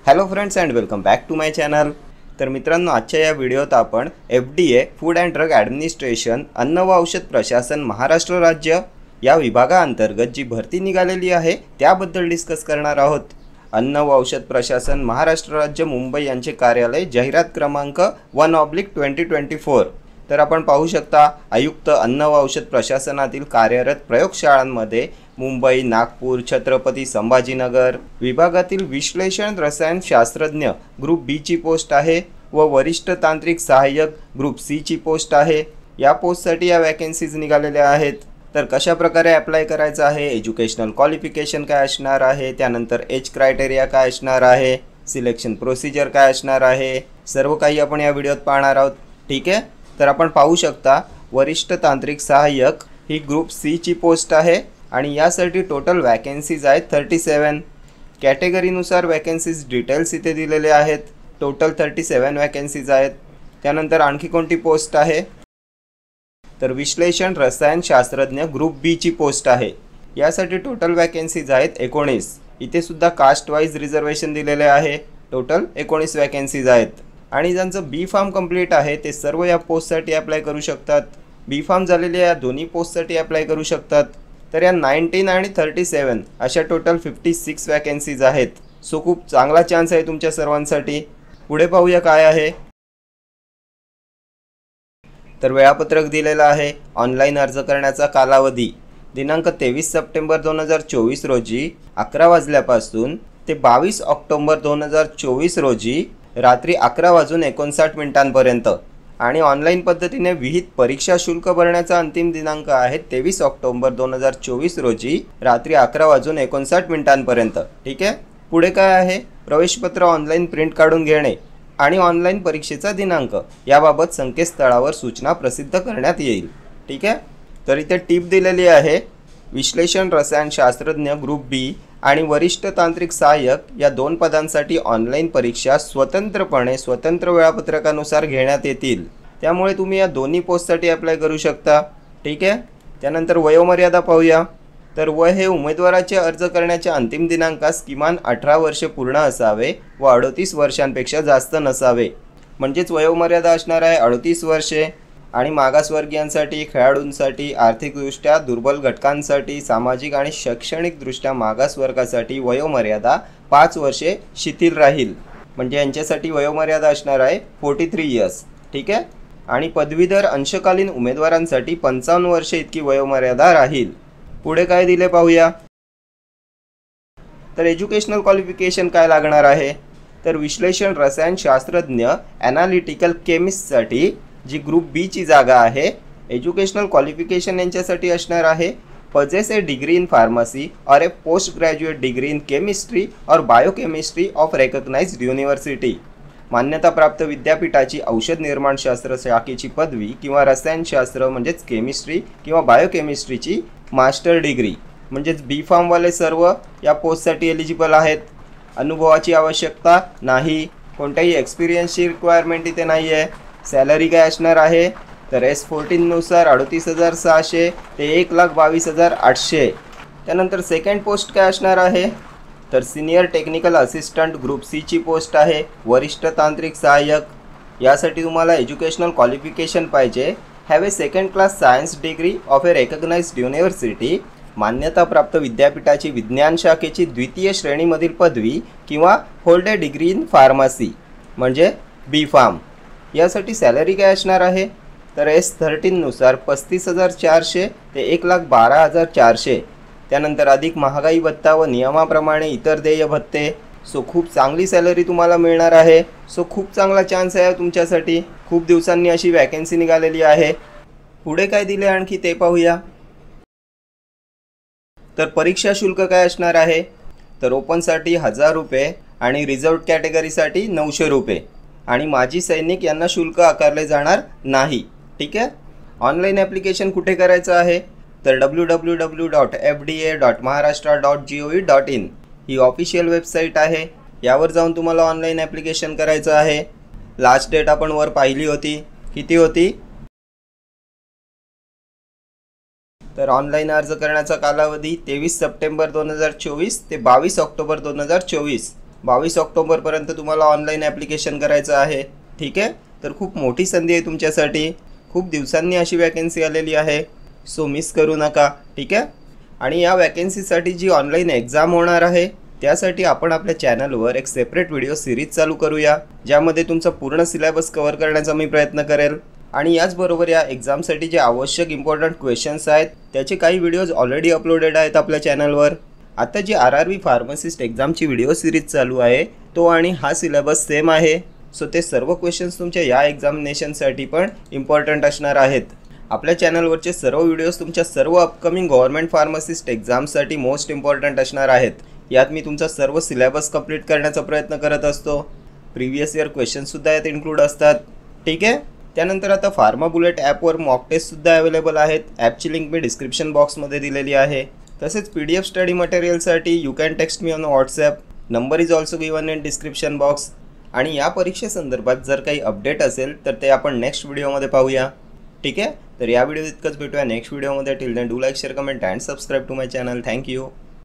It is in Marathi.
Hello friends and welcome back to my channel. तर मित्रांनो, आजच्या या व्हिडिओत आपण FDA food and drug administration अन्न व औषध प्रशासन महाराष्ट्र राज्य या विभागाअंतर्गत जी भरती निघालेली आहे त्याबद्दल डिस्कस करणार आहोत। अन्न व औषध प्रशासन महाराष्ट्र राज्य मुंबई यांचे कार्यालय जाहिरात क्रमांक 1/2024। तर आपण पाहू शकता, आयुक्त अन्न व औषध प्रशासनातील कार्यरत प्रयोगशाळांमध्ये मुंबई, नागपूर, छत्रपती संभाजीनगर विभागातील विश्लेषण रसायन शास्त्रज्ञ ग्रुप बी ची पोस्ट आहे व वरिष्ठ तांत्रिक सहाय्यक ग्रुप सी ची पोस्ट आहे। या पोस्टसाठी या वॅकन्सीज निघालेल्या आहेत। तर कशा प्रकारे अप्लाय करायचं आहे, एज्युकेशनल क्वालिफिकेशन काय असणार आहे, त्यानंतर एज क्रायटेरिया काय असणार आहे, सिलेक्शन प्रोसिजर काय असणार आहे, सर्व काही आपण या व्हिडिओत पाहणार आहोत। ठीक आहे, तर आपण पाहू शकता, वरिष्ठ तांत्रिक सहाय्यक ही ग्रुप सी ची पोस्ट आहे आणि यासाठी टोटल वॅकन्सीज आहेत 37। कॅटेगरीनुसार वॅकन्सीज डिटेल्स इथे दिलेले आहेत। टोटल 37 वॅकन्सीज आहेत। त्यानंतर आणखी कोणती पोस्ट आहे, तर विश्लेषण रसायन शास्त्रज्ञ ग्रुप बी ची पोस्ट आहे। यासाठी टोटल वॅकन्सीज आहेत 19। इथे सुद्धा कास्ट वाईज रिझर्वेशन दिलेले आहे। टोटल 19 वॅकन्सीज आहेत आणि ज्यांचं बी फार्म कंप्लीट आहे ते सर्व या पोस्टसाठी अप्लाय करू शकतात। बी फार्म झालेल्या या दोन्ही पोस्टसाठी अप्लाय करू शकतात। तर या 19 आणि 37 अशा टोटल 56 वॅकन्सीज आहेत। सो खूप चांगला चान्स आहे तुमच्या सर्वांसाठी। पुढे पाहूया काय आहे, तर वेळापत्रक दिलेलं आहे। ऑनलाईन अर्ज करण्याचा कालावधी दिनांक 23 सप्टेंबर 2024 रोजी 11 वाजल्यापासून ते 22 ऑक्टोबर 2024 रोजी रात्री 11:59 पर्यंत आणि ऑनलाईन पद्धतीने विहित परीक्षा शुल्क भरण्याचा अंतिम दिनांक आहे 23 ऑक्टोबर 2024 रोजी रात्री 11:59 पर्यंत। ठीक आहे, पुढे काय आहे, प्रवेशपत्र ऑनलाईन प्रिंट काढून घेणे आणि ऑनलाईन परीक्षेचा दिनांक याबाबत संकेतस्थळावर सूचना प्रसिद्ध करण्यात येईल। ठीक आहे, तर इथे टिप दिलेली आहे, विश्लेषण रसायन शास्त्रज्ञ ग्रुप बी आणि वरिष्ठ तांत्रिक सहाय्यक या दोन पदांसाठी ऑनलाईन परीक्षा स्वतंत्र वेळापत्रकानुसार घेण्यात येतील। त्यामुळे तुम्ही या दोन्ही पोस्टसाठी अप्लाय करू शकता। ठीक आहे, त्यानंतर वयोमर्यादा पाहूया। तर वय हे उमेदवाराचे अर्ज करण्याच्या अंतिम दिनांकास किमान 18 वर्षे पूर्ण असावे व 38 वर्षांपेक्षा जास्त नसावे। म्हणजेच वयोमर्यादा असणार आहे 38 वर्षे आणि मागासवर्गीयांसाठी, खेळाडूंसाठी, आर्थिकदृष्ट्या दुर्बल घटकांसाठी, सामाजिक आणि शैक्षणिकदृष्ट्या मागासवर्गासाठी वयोमर्यादा 5 वर्षे शिथिल राहील। म्हणजे यांच्यासाठी वयोमर्यादा असणार आहे 43 इयर्स। ठीक आहे, आणि पदवीधर अंशकालीन उमेदवारांसाठी 55 वर्षे इतकी वयोमर्यादा राहील। पुढे काय दिले पाहूया, तर एज्युकेशनल क्वालिफिकेशन काय लागणार आहे, तर विश्लेषण रसायन शास्त्रज्ञ ॲनालिटिकल केमिस्टसाठी जी ग्रुप बी ची जागा आहे, एज्युकेशनल क्वालिफिकेशन यांच्यासाठी असणार आहे possess a degree in pharmacy or a post graduate degree in chemistry or biochemistry of recognised university. मान्यताप्राप्त विद्यापीठाची औषध निर्माणशास्त्र शाखेची पदवी किंवा रसायनशास्त्र म्हणजेच केमिस्ट्री किंवा बायोकेमिस्ट्रीची मास्टर डिग्री। म्हणजेच बी फार्मवाले सर्व या पोस्टसाठी एलिजिबल आहेत। अनुभवाची आवश्यकता नाही, कोणत्याही एक्सपिरियन्सची रिक्वायरमेंट इथे नाही आहे। सॅलरी काय असणार आहे, तर S14 नुसार 38,600 ते 1,22,800। त्यानंतर सेकंड पोस्ट काय असणार आहे, तर senior technical assistant group C ची पोस्ट आहे, वरिष्ठ तांत्रिक सहाय्यक। यासाठी तुम्हाला एज्युकेशनल क्वालिफिकेशन पाहिजे, have a second class science degree of a recognized university, मान्यताप्राप्त विद्यापीठाची विज्ञान शाखेची द्वितीय श्रेणीमधील पदवी किंवा hold a degree in pharmacy म्हणजे बी फार्म। यासाठी सॅलरी काय असणार आहे, तर S13 नुसार 35,400 ते 1,12,400। त्यानंतर अधिक महागाई भत्ता व नियमाप्रमाणे इतर देय भत्ते। सो खूप चांगली सॅलरी तुम्हाला मिळणार आहे। सो खूप चांगला चान्स आहे तुमच्यासाठी। खूप दिवसांनी अशी वॅकन्सी निघालेली आहे। पुढे काय दिले आणखी ते पाहूया, तर परीक्षा शुल्क काय असणार आहे, तर ओपनसाठी 1000 रुपये आणि रिझर्व्ड कॅटेगरीसाठी 900 रुपये आणि माजी सैनिक यांना शुल्क आकारले जाणार नाही। ठीक आहे, ऑनलाईन ॲप्लिकेशन कुठे करायचं आहे, तर www.fda.maharashtra.gov.in ही ऑफिशियल वेबसाईट आहे। यावर जाऊन तुम्हाला ऑनलाईन ॲप्लिकेशन करायचं आहे। लास्ट डेट आपण वर पाहिली होती, किती होती, तर ऑनलाईन अर्ज करण्याचा कालावधी 23 सप्टेंबर 2024 ते 22 ऑक्टोबर 2024 22 ऑक्टोबरपर्यंत तुम्हाला ऑनलाईन ॲप्लिकेशन करायचं आहे. ठीक आहे, तर खूप मोठी संधी आहे तुमच्यासाठी. खूप दिवसांनी अशी वॅकन्सी आलेली आहे, सो मिस करू नका. ठीक आहे, आणि या वॅकन्सीसाठी जी ऑनलाईन एक्झाम होणार आहे त्यासाठी आपण आपल्या चॅनलवर एक सेपरेट व्हिडिओ सिरीज चालू करूया, ज्यामध्ये तुमचा पूर्ण सिलेबस कव्हर करण्याचा मी प्रयत्न करेल. आणि याचबरोबर या एक्झामसाठी जे आवश्यक इम्पॉर्टंट क्वेश्चन्स आहेत त्याचे काही व्हिडिओज ऑलरेडी अपलोडेड आहेत आपल्या चॅनलवर. आता जी RRB फार्मसिस्ट एक्झामची व्हिडिओ सिरीज चालू आहे तो आणि हा सिलेबस सेम आहे. सो ते सर्व क्वेश्चन्स तुमच्या या एक्झामिनेशनसाठी पण इम्पॉर्टंट असणार आहेत. आपल्या चॅनलवरचे सर्व व्हिडिओज तुमच्या सर्व अपकमिंग गव्हर्नमेंट फार्मसिस्ट एक्झामसाठी मोस्ट इम्पॉर्टंट असणार आहेत. यात मी तुमचा सर्व सिलेबस कंप्लीट करण्याचा प्रयत्न करत असतो. प्रिव्हियस इयर क्वेश्चनसुद्धा यात इन्क्लूड असतात. ठीक आहे, त्यानंतर आता फार्मा बुलेट ॲपवर मॉक टेस्टसुद्धा अवेलेबल आहेत. ॲपची लिंक मी डिस्क्रिप्शन बॉक्समध्ये दिलेली आहे. तसेच PDF स्टडी मटेरियलसाठी you can text me on WhatsApp. Number is also given in description box. आणि या परीक्षेसंदर्भात जर काही अपडेट असेल तर ते आपण नेक्स्ट व्हिडिओमध्ये पाहूया. ठीक आहे, तर या व्हिडिओ इतकंच. भेटूया नेक्स्ट व्हिडिओमध्ये. Till then do like, share, comment and subscribe to my channel. Thank you.